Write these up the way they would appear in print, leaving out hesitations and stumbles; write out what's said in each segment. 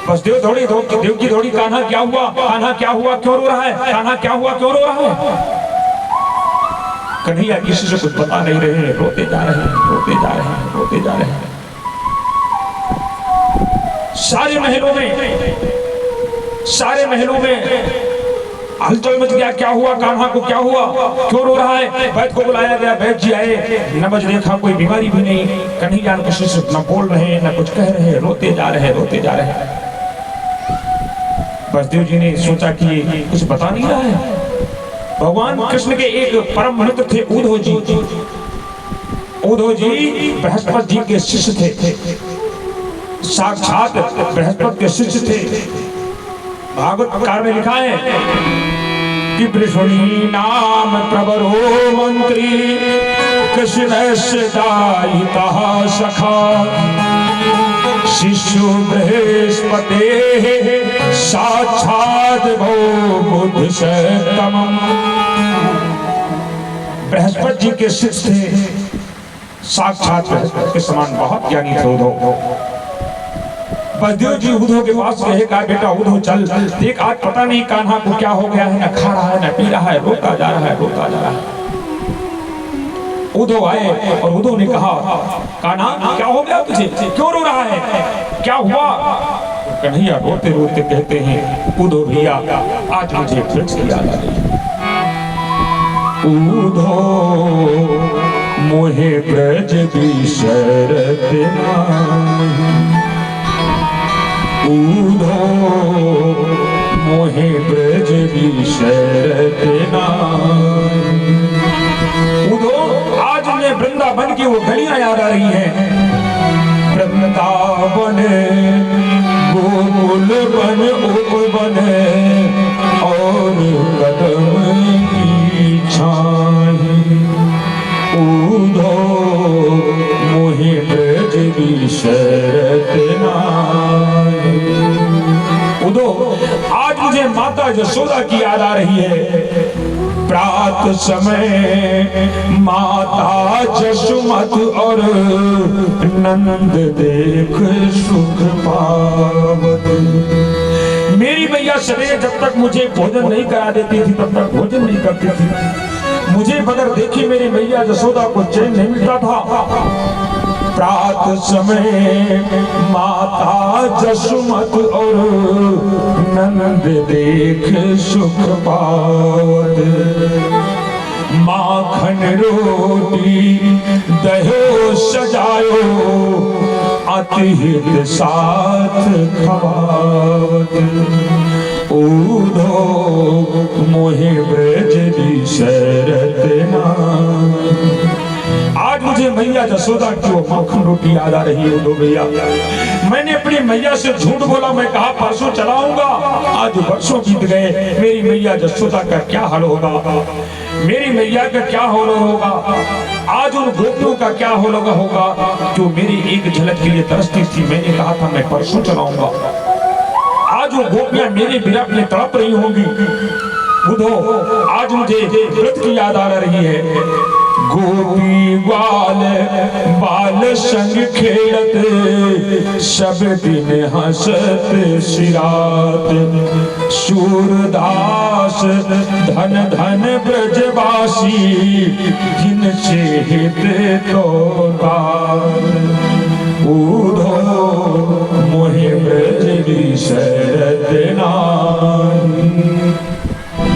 बस देव की थोड़ी कान्हा क्या हुआ, कान्हा क्या हुआ, क्यों रो रहा है, कान्हा क्या हुआ, क्यों रो रहा है। कन्हैया किसी से कुछ बता नहीं रहे, रोते जा रहे हैं, रोते जा रहे हैं, रोते जा रहे हैं। सारे महलों में हलचल मच गया। क्या हुआ, कान्हा को क्या हुआ, क्यों रो रहा है। वैद्य को बुलाया गया, वैद्य जी आए, नबज देखा कोई बीमारी भी नहीं। कन्हैया किसी से न बोल रहे हैं, न कुछ कह रहे हैं, रोते जा रहे हैं, रोते जा रहे हैं। बसदेव जी ने सोचा कि कुछ बता नहीं रहा है। भगवान कृष्ण के एक परम मित्र थे उद्धव जी। उद्धव जी बृहस्पति जी के शिष्य थे, साक्षात बृहस्पति के शिष्य थे। भागवत काल में लिखा है कि वृषणी नाम प्रवरो मंत्री कृष्णस्य दायितः सखा शिशु बृहस्पते साक्षात भो बुद्ध सतमम्। बृहस्पति जी के शिष्य थे, साक्षात बृहस्पति के समान बहुत ज्ञानी थे उद्धव। बसदेव जी उद्धव के पास गए, कहा बेटा उद्धव चल देख, आज पता नहीं कान्हा को क्या हो गया है, न खा रहा है, न पी रहा है, रोता जा रहा है, रोता जा रहा है। उद्धव आए और उद्धव ने कहा कान्हा क्या हो गया तुझे, क्यों रो रहा है, क्या हुआ। कन्हैया रोते रोते कहते हैं उद्धव भैया आज मुझे ब्रज की याद आ गई। उद्धव मोहे ब्रज बिसरत नाही, उद्धव मोहे ब्रज बिसरत नाही। उद्धव आज मुझे वृंदावन की वो गलियां याद आ रही हैं। वृंदावन गोकुल बन उपवन और कदम की छाई, उद्धव मोहे ब्रज बिसरत नाही। उद्धव आज मुझे माता यशोदा की याद आ रही है। प्रात समय माता जसुमत और नंद देख सुख पावत। मेरी मैया सवेरे जब तक मुझे भोजन नहीं करा देती थी तब तक भोजन नहीं करती थी। मुझे बगैर देखे मेरी मैया यशोदा को चैन नहीं मिलता था। प्रात समय माता जसुमत और नंद देख सुख पावत। माखन रोटी दहो सजायो अतिहित साथ खवावत। उद्धव मोहे ब्रज बिसरत नाही। आज मुझे मैया यशोदा की वो माखन रोटी याद आ रही है उद्धव भैया। मैंने अपनी मैया से झूठ बोला, मैं कहा परसों चलाऊंगा, आज वर्षों बीत गए। मेरी मैया यशोदा का क्या हाल होगा, मेरी मैया का क्या हाल होगा, आज उन गोपियों का क्या हाल होगा जो मेरी एक झलक के लिए तरसती थी। मैंने कहा था मैं परसों चलाऊंगा, आज वो गोपियां मेरे विरह में तड़प रही होंगी। उद्धव आज मुझे व्रत की याद आ रही है। गोपी ग्वाल बाल संग खेलत सब दिन हंसत सिरात। सूरदास धन धन ब्रजवासी जिन से हित तो उद्धव मोहे ब्रज बिसरत नाही।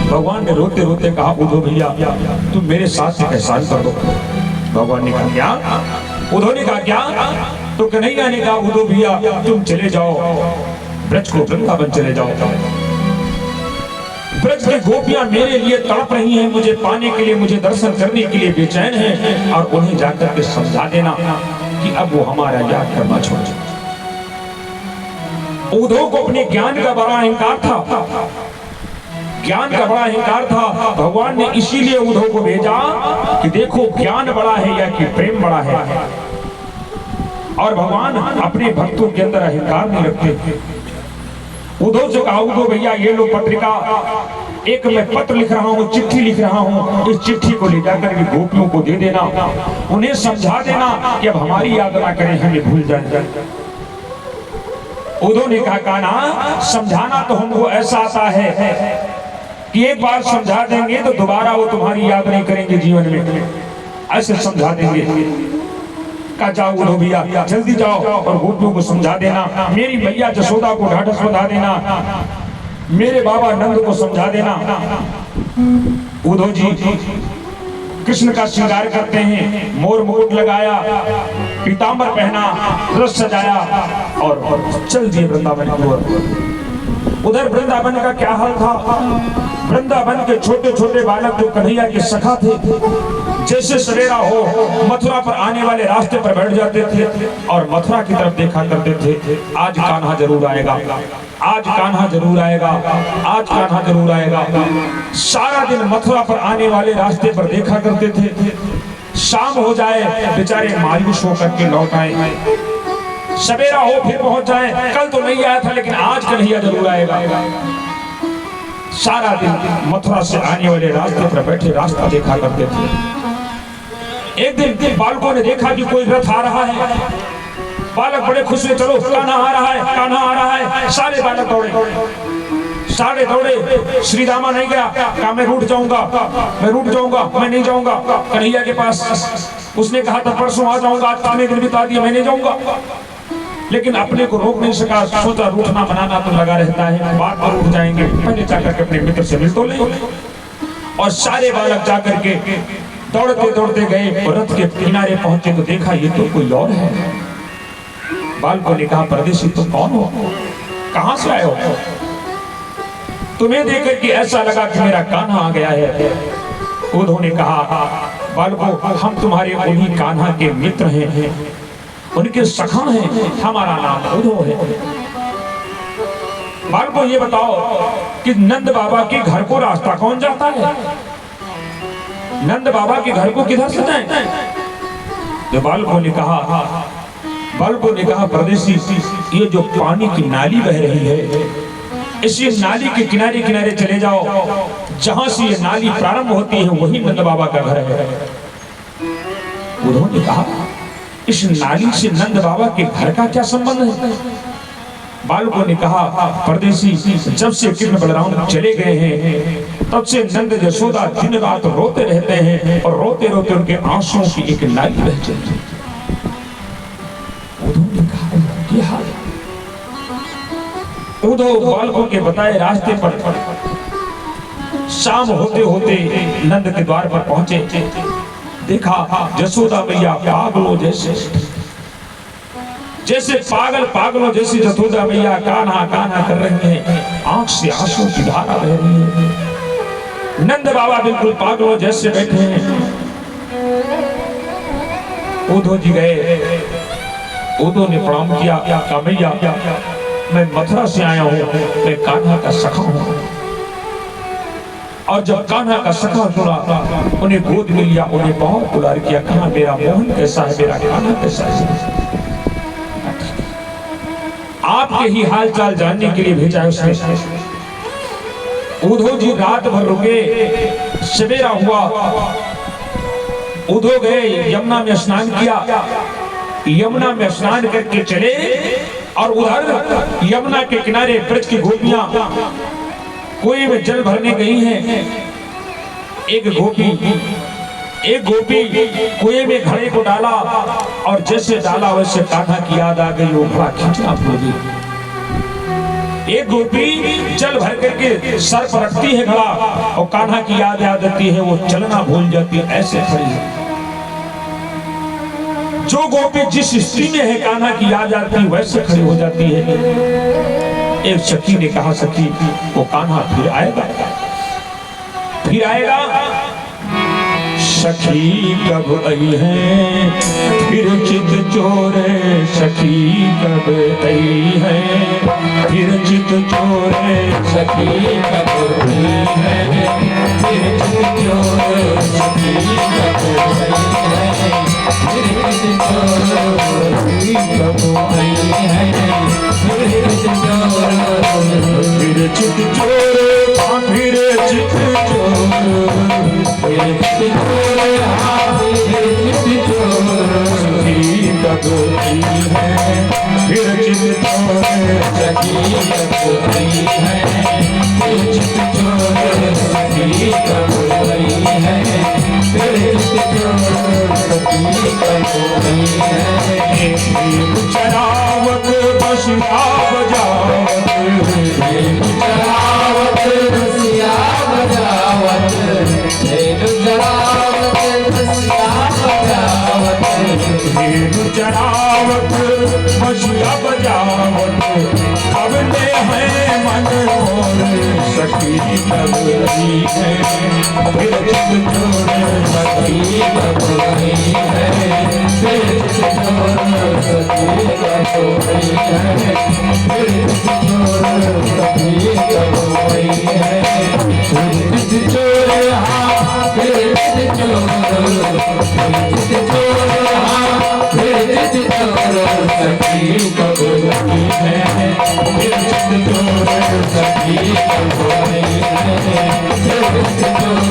भगवान ने रोते रोते कहा उद्धव भैया तुम मेरे साथ एक एहसान कर दो। भगवान ने कहा क्या, उद्धव ने कहा क्या, तो कन्हैया ने कहा उद्धव भैया तुम चले जाओ ब्रज को, वृंदावन चले जाओ। ब्रज की गोपियां मेरे लिए तड़प रही हैं, मुझे पाने के लिए, मुझे दर्शन करने के लिए बेचैन हैं, और उन्हें जाकर के समझा देना कि अब वो हमारा याद करना छोड़ जाए। उद्धव को अपने ज्ञान का बड़ा अहंकार था, ज्ञान का बड़ा अहंकार था। भगवान ने इसीलिए उद्धव को भेजा कि देखो ज्ञान बड़ा है या कि प्रेम बड़ा है। और भगवान अपने भक्तों के अंदर अहंकार नहीं रखते। उद्धव से कहा उद्धव भैया ये लो पत्रिका, एक मैं पत्र लिख रहा हूँ, चिट्ठी लिख रहा हूँ, इस चिट्ठी को ले जाकर के गोपियों को दे देना, उन्हें समझा देना कि अब हमारी याद ना करें, हमें भूल जाए। उद्धव ने कहा कान्हा समझाना तो हमको ऐसा आता है कि एक बार समझा देंगे तो दोबारा वो तुम्हारी याद नहीं करेंगे जीवन में, ऐसे समझा देंगे। कहा जाओ उद्धव भैया जल्दी जाओ और गोपियों को समझा देना, मेरी मैया जसोदा को ढाढ़स बंधा देना, मेरे बाबा नंद को समझा देना। उद्धव जी कृष्ण का श्रृंगार करते हैं, मोर मुकुट लगाया, पीतांबर पहना, रस सजाया और चल दिए वृंदावन की ओर। उधर वृंदावन का क्या हाल था, वृंदावन के छोटे छोटे बालक जो कन्हैया के सखा थे, जैसे सवेरा हो मथुरा पर आने वाले रास्ते पर बैठ जाते थे और मथुरा की तरफ देखा करते थे, आज कान्हा जरूर आएगा, आज कान्हा जरूर आएगा, आज कान्हा जरूर आएगा। सारा दिन मथुरा पर आने वाले रास्ते पर देखा करते थे, शाम हो जाए बेचारे मायूस होकर के लौट आए, सवेरा हो फिर पहुंच जाए, कल तो नहीं आया था लेकिन आज कन्हैया जरूर आएगा। सारा दिन मथुरा से आने वाले रास्ते पर बैठे रास्ता देखा करते थे। एक दिन बालकों ने देखा कि कोई रथ आ रहा है, बालक बड़े खुश हुए, चलो कान्हा आ रहा है, कान्हा आ रहा है। सारे बालक दौड़े, सारे दौड़े, श्री रामा नहीं गया, कहा मैं रूठ जाऊंगा, मैं रूठ जाऊंगा, मैं नहीं जाऊंगा कन्हैया के पास। उसने कहा था परसों आ जाऊंगा, आज कितने दिन बिता दिए, मैं नहीं जाऊंगा, लेकिन अपने को रोक नहीं सका, सोचा रूठना मनाना तो लगा रहता है, बात पर उठ जाएंगे, पहले जाकर के अपने मित्र से मिल तो ले। और सारे बालक जाकर के दौड़ते दौड़ते गए और रथ के किनारे पहुंचे तो देखा ये तो कोई और है। बालकों ने कहा परदेसी तुम कौन हो, कहां से आए हो, तुम्हें देखकर कि ऐसा लगा कि मेरा कान्हा आ गया है। उद्धव ने कहा बालकों हम तुम्हारे उन्हीं कान्हा के मित्र हैं, उनके सखा हैं, हमारा नाम उद्धव है। बालकों ये बताओ कि नंद बाबा के घर को रास्ता कौन जाता है, नंद बाबा के घर को किधर से जाएं? तो बालकों ने कहा परदेसी ये जो पानी की नाली बह रही है, इसी नाली के किनारे किनारे चले जाओ, जहां से ये नाली प्रारंभ होती है वही नंद बाबा का घर है। उन्होंने कहा इस नाली से नंद बाबा के घर का क्या संबंध है? बालकों ने कहा परदेसी जब से कृष्ण बलराम चले गए हैं तब से नंद यशोदा दिन रात रोते रहते हैं और रोते रोते उनके आंसुओं की एक नाली बह चली है। उन्होंने कहा उद्धव बालकों के बताए रास्ते पर शाम होते होते नंद के द्वार पर पहुंचे, देखा यशोदा मैया पागलों जैसे पागलों जैसी यशोदा मैया कान्हा कान्हा कर रही हैं, आंख से आंसू की धारा बह रही है। नंद बाबा बिल्कुल पागलों जैसे बैठे हैं। उद्धव जी गए, उद्धव ने प्रणाम किया, कहा मैया मैं मथुरा से आया हूँ, मैं कान्हा का सखा हूँ। और जब कान्हा का सखा सुना उन्हें गोद में लिया, उन्हें बहुत दुलार किया, कहा मेरा मोहन कैसा है, मेरा कान्हा कैसा है। आपके ही हाल चाल जानने के लिए भेजा है उसने। उद्धव जी रात भर रुके, सवेरा हुआ, उद्धव गए यमुना में स्नान किया, यमुना में स्नान करके चले और उधर यमुना के किनारे ब्रज की गोपियां कुएं में जल भरने गई हैं। एक गोपी कुएं में घड़े को डाला और जैसे डाला वैसे कान्हा की याद आ गई, वो बड़ा खींचना भूल गई। एक गोपी जल भर करके सर पर रखती है घड़ा और कान्हा की याद आती है, वो चलना भूल जाती है, ऐसे खड़ी है। जो गोपी जिस स्थिति में है कान्हा की याद आती है वैसे खड़ी हो जाती है। एक सखी ने कहा सखी वो कान्हा फिर आएगा, फिर आएगा। सखी कब आई है फिर चित चोरे, सखी कब आई है फिर चित चोरे, सखी कब आई है फिर चित चोरे, सखी कब आई है फिर चित चोरे, सखी कब आई है फिर चित चोरे, फिर चित चोरे, फिर चित चोरे, फिर चित चोरे, कब आई है फिर चित चोरे, सखी कब गई है, तेरे चित चोर सखी कब गई है, तेरे चित चोर सखी कब गई है। चरावत बसिया बजावत, चरावत बसिया बजावत, चरावत बसिया बजावत, चरावत बसिया बजावत, अब ले है मन मोर सखी कब गई है, तेरे चित चोर सखी कब गई है, तेरे चित चोर सखी कब गई है, तेरे चित चोर सखी कब गई है। तेरे चित चोर हाँ, तेरे चित चोर, तेरे चित चोर हाँ, तेरे चित चोर सखी कब गई है, तेरे चित चोर सखी कब गई है, तेरे चित चोर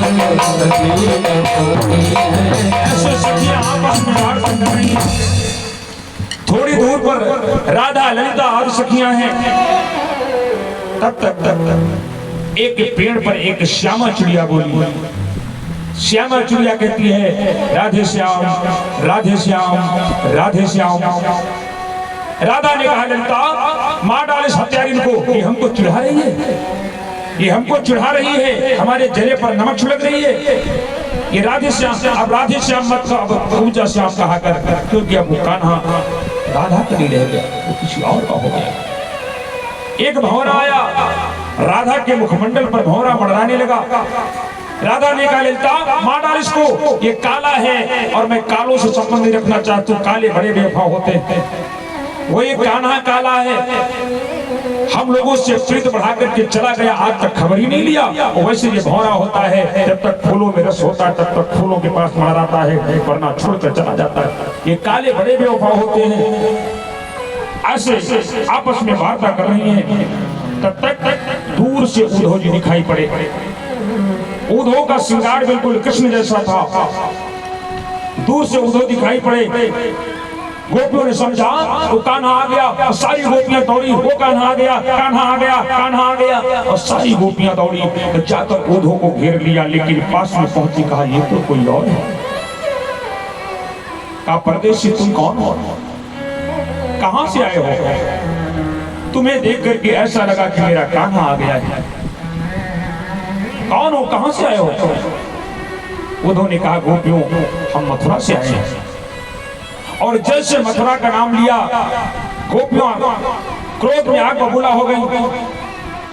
सखी कब गई है। ऐसे सखियां आपस में बात कर रही हैं। थोड़ी दूर पर राधा ललिता आदि सखियां हैं। तब एक पेड़ पर एक श्यामा चिड़िया बोली। श्यामा चिड़िया कहती है राधे श्याम राधे श्याम राधे श्याम। राधा ने कहा ललिता मार डाल इस हत्यारिन को, ये हमको चिढ़ा रही है, ये हमको चिढ़ा रही है, हमारे जले पर नमक छिड़क रही है। ये राधे श्याम, अब राधे श्याम मत कहो, अब पूजा श्याम कहा कर, क्योंकि अब वो कान्हा राधा के लिए रह गया, वो किसी और का हो गया। एक भंवरा आया, राधा के मुखमंडल पर भंवरा मंडराने लगा। राधा ने कहा ललिता मार डाल इसको, ये काला है और मैं कालों से संबंध नहीं रखना चाहती हूँ, काले बड़े बेवफा होते हैं। वो ये कान्हा काला है, हम लोगों से प्रीत बढ़ा करके चला गया, आज तक खबर ही नहीं लिया। वैसे ये भौरा होता है, जब तक फूलों में रस होता है तब तक फूलों के पास मंडराता है, वरना छोड़कर चला जाता है। ये काले बड़े बेवफा होते हैं। ऐसे आपस में वार्ता कर रही हैं, तब तक दूर से उद्धव जी दिखाई पड़े। उद्धव का श्रृंगार बिल्कुल कृष्ण जैसा था। दूर से उद्धव दिखाई पड़े। गोपियों ने समझा वो कान्हा आ गया, सारी गोपियां दौड़ी, वो कान्हा आ गया, कान्हा आ गया, कान्हा आ गया, और सारी गोपियां दौड़ी जाकर उद्धव को घेर लिया। लेकिन पास में पहुंची, कहा ये तो कोई और है। कहा परदेसी तुम कौन हो, कहां से आए हो? तुम्हें देख करके ऐसा लगा कि मेरा कान्हा आ गया है। कौन हो, कहां से आए हो? उद्धव ने कहा गोपियों हम मथुरा से आए हैं। और जैसे मथुरा का नाम लिया, गोपियां क्रोध में आग बबूला हो गई।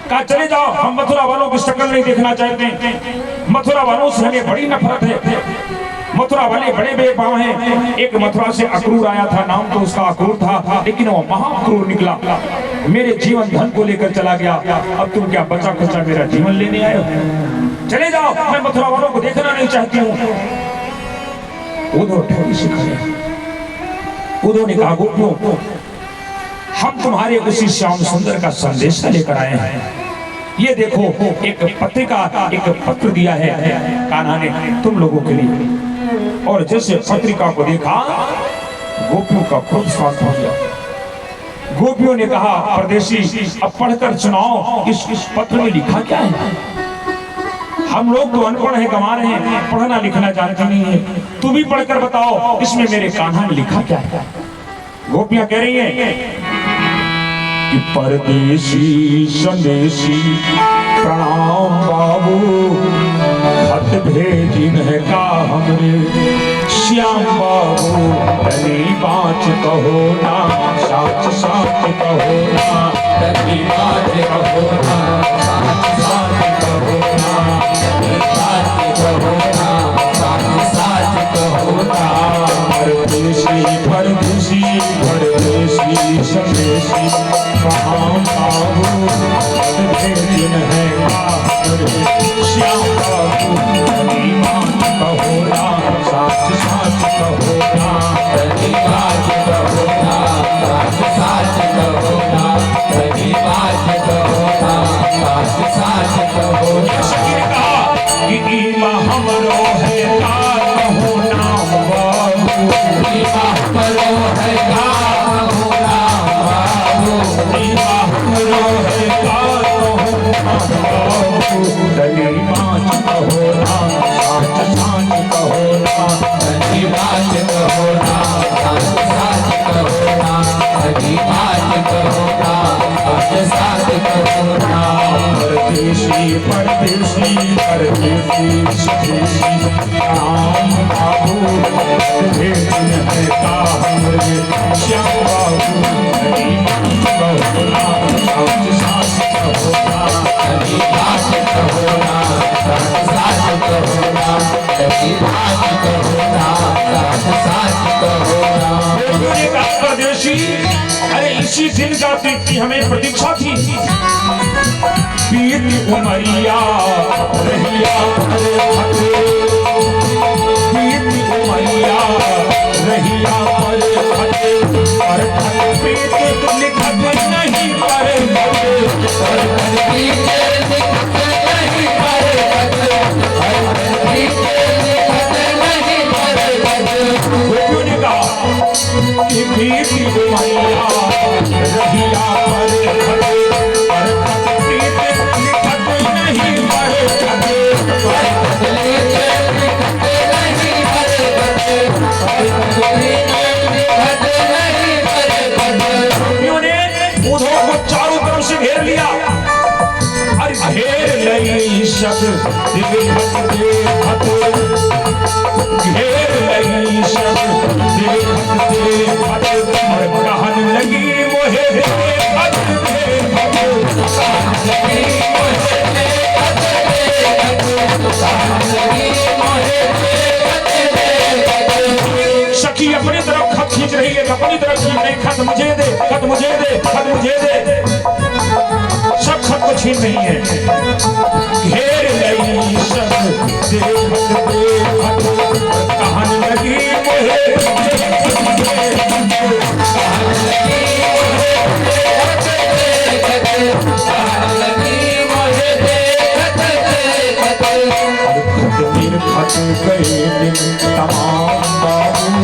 कहा चले जाओ, हम मथुरा वालों की शक्ल नहीं देखना चाहते, मथुरा वालों से हमें बड़ी नफरत है, मथुरा वाले बड़े बेपाव हैं। एक मथुरा से अक्रूर आया था, नाम तो उसका अक्रूर था, लेकिन वो महाअक्रूर निकला, मेरे जीवन धन को लेकर चला गया। अब तुम क्या बचा खुचा मेरा जीवन लेने आए हो? चले जाओ, मैं मथुरा वालों को देखना नहीं चाहती हूँ। उद्धव ठोड़ी से खड़े। उद्धव ने कहा गोपियों हम तुम्हारे उसी श्याम सुंदर का संदेश लेकर आए हैं। ये देखो एक पत्रिका, एक पत्र दिया है कान्हा ने तुम लोगों के लिए। और जैसे पत्रिका को देखा गोपियों का क्रोध शांत हो गया। गोपियों ने कहा परदेसी अब पढ़कर सुनाओ, इस पत्र में लिखा क्या है? हम लोग तो अनपढ़ है, गंवा रहे हैं, पढ़ना लिखना जानते नहीं है, तुम ही पढ़कर बताओ इसमें मेरे कान्हा ने लिखा क्या है। गोपियां कह रही हैं कि परदेसी संदेशी प्रणाम बाबू, खत भेजिन है का हमरे श्याम बाबू, तनी बाँच कहो ना, साच साच कहो ना, तनी बाँच कहो ना, साच साच कहो ना, तनी बाँच कहो ना, साच साच कहो ना। परदेसी परदेसी परदेसी संदेशी प्रणाम बाबू, खत भेजिन है का हमरे श्याम बाबू, तनी बाँच कहो ना, साच साच कहो ना, तनी बाँच कहो ना, साच साच कहो ना, तनी बाँच कहो ना, साच साच कहो ना। कि ईमा हमरो है का कहो नाम बाबू, ईमा हमरो है का कहो नाम बाबू, ईमा परदेसी परदेसी स्वदेशी राम बाबू भेजन है का हमरे श्याम बाबू हरी बहुना साथ साथ कहोना हरी बात कहोना साथ साथ कहोना हरी बात कहोना साथ साथ कहोना बोलने का परदेसी अरे इसी दिन का की हमें प्रतीक्षा थी बीत उमरिया रहिया पर फते बीत उमरिया रहिया पर फते पर प्रीत लिखत नहीं पर फते पर प्रीत लिखत नहीं पर फते पर प्रीत लिखत नहीं पर फते क्यों ने कहा कि बीत उमरिया रहिया पर फते पर प्रीत लिखत नहीं पर फते उन्होंने उधों को चारों तरफ से घेर लिया और घेर लई शब्द दिल देखत घेर लई शब्द दिल देखत और कहन लगी मोहे देखत सखी अपनी तरफ खत खींच रही है अपनी तरफ खींच रही खत मुझे दे खत मुझे दे खत मुझे दे सब खत को छीन रही है घेर लई शब्द देखत देखत कहन लगी मोहे खत गए दिन तमाम बाबू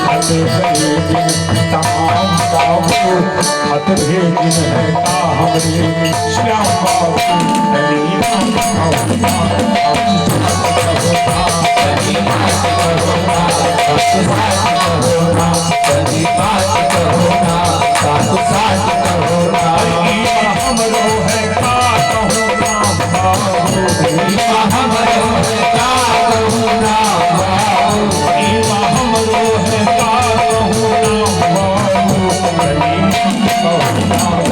खत गए दिन तमाम बाबू खत भेजिन है का हमरे श्याम बाबू हमरो है का कहूँ राम बाबू हमरो है का कहूँ राम बाबू हमरो है का कहूँ राम बाबू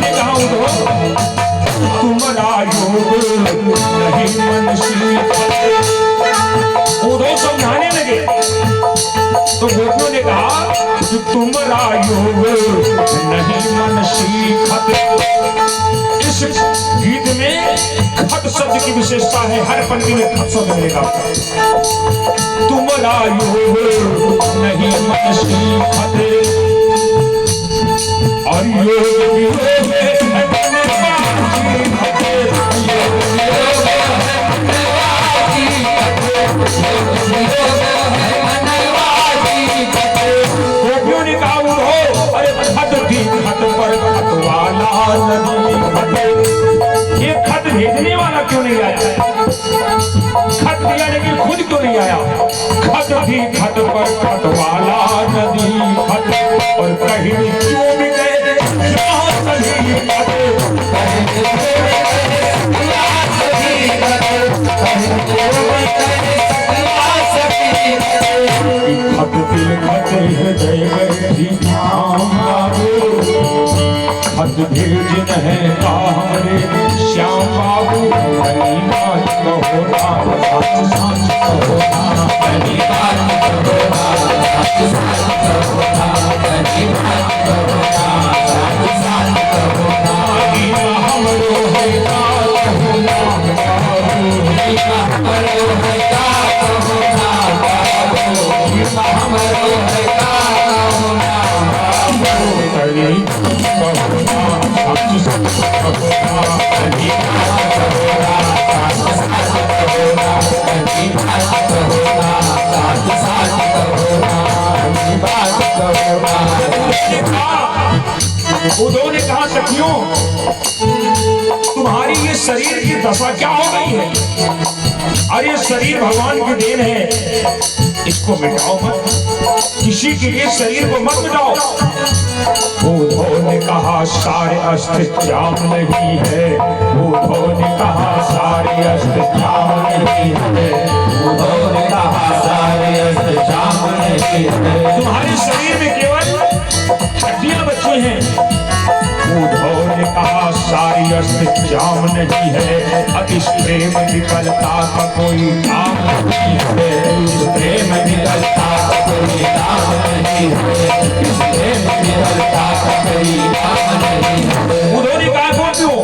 ने कहा तुम्हारा योग नहीं मनसी उधो समझाने लगे तो गोपियों ने कहा कि तुम्हारा योग नहीं मनसी खत इस गीत में खत शब्द की विशेषता है हर पंक्ति में खत शब्द मिलेगा तुम्हारा योग नहीं मनसी खत और योग वियोग है गोपियों ने कहा उठो अरे खत थी खत पर खत वाला नदी ये खत भेजने वाला क्यों नहीं आया खत दिया लेकिन खुद क्यों नहीं आया खत थी खत पर खत वाला नदी खत और कहीं क्यों भी गए खत दिल खत हृदय बैठी खत भेजन है का हमरे श्याम बाबू हरी बात कहो राम सच सच कहो हरी बात कहो सच सच कहो हरी बात कहो सच सच कहो हमरो है का कहो राम बाबू हमरो है का कहो राम बाबू हमरो है का कहो राम बाबू हरी उन्होंने कहा सखियों तुम्हारी ये शरीर की दशा क्या हो गई है? अरे शरीर भगवान की देन है, इसको मिटाओ मत, किसी के लिए शरीर को मत मिटाओ। उद्धव ने कहा सारे अस्त्र जाम नहीं है, उद्धव ने कहा सारे अस्त्र जाम नहीं है, उद्धव ने कहा सारे अस्त्र जाम नहीं है। तुम्हारे शरीर में केवल हड्डियां बची हैं। उद्धव ने कहा सारी अस्त्र जाम नहीं है, अति प्रेम विकलता का कोई काम नहीं है, इस प्रेम विकलता का कोई दाम नहीं है, इस प्रेम विकलता का कोई दाम नहीं है। उद्धव ने कहा क्यों?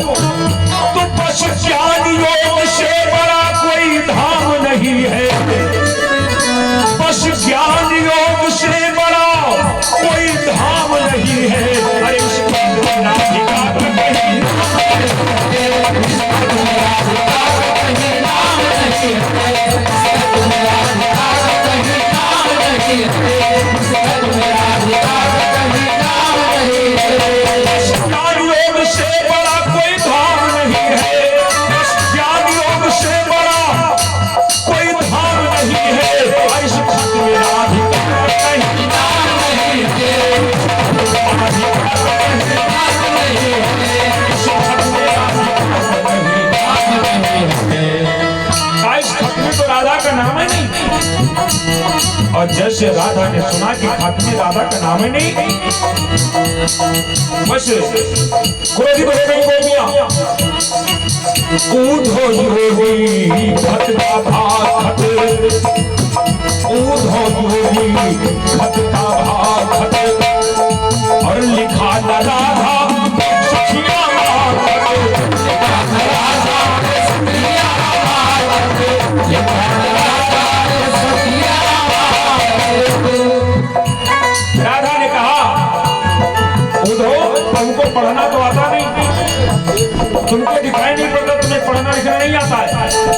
तो बस ज्ञान योग से बड़ा कोई धाम नहीं है, बस ज्ञान योग से बड़ा कोई धाम नहीं है। अरे इसकी राधिका का कहीं ज्ञान योग से बड़ा कोई धाम नहीं है, बस ज्ञान योग से बड़ा कोई धाम नहीं है। और इस खत में राधिका का कहीं नाम नहीं है, राधिका का कहीं नाम नहीं है, इस खत में राधिका का कहीं नाम नहीं है। इस खत में तो राधा का नाम है नहीं। और जैसे राधा ने सुना कि खत में राधा का नाम है नहीं, बस क्रोधित हो गई गोपियां। उद्धव योगी खत का भाग खत, उद्धव योगी खत का भाग खत, और लिखा न राधा सखिया राधा ने कहा उद्धव तुमको पढ़ना तो आता नहीं, तुमको दिखाई नहीं पड़ता, तुम्हें पढ़ना लिखना नहीं आता है।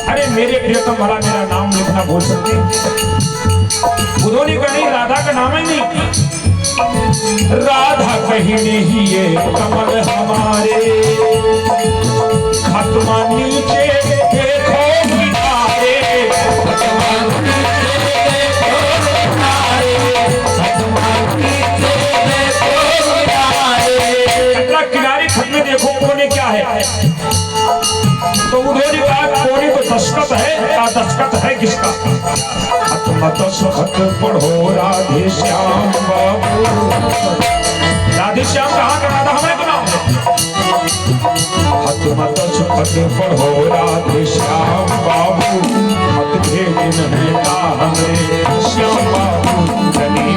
अरे मेरे प्रियतम भला मेरा नाम लिखना बोल सकते? उद्धव ने कहा नहीं, राधा का नाम ही नहीं। राधा कहीं नहीं ये कमल हमारे, खत्मा नीचे देखो किनारे, किनारे खत में देखो कोने क्या है। तो उन्होंने कहा कोने तो दस्तखत है, दस्तखत है किसका? दस्तखत पढ़ो राधे श्याम बाबू। राधे श्याम कहाँ का राधा हमें बनाओ। दस्तखत पढ़ो राधे श्याम बाबू, मत भेद नहीं हमें श्याम बाबू जनी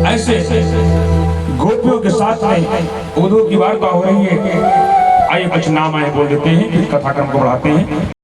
ऐसे गोपियों के साथ में उद्धव की वार्ता हो रही है। आइए कुछ नाम आए बोल देते हैं, कथाक्रम को बढ़ाते हैं।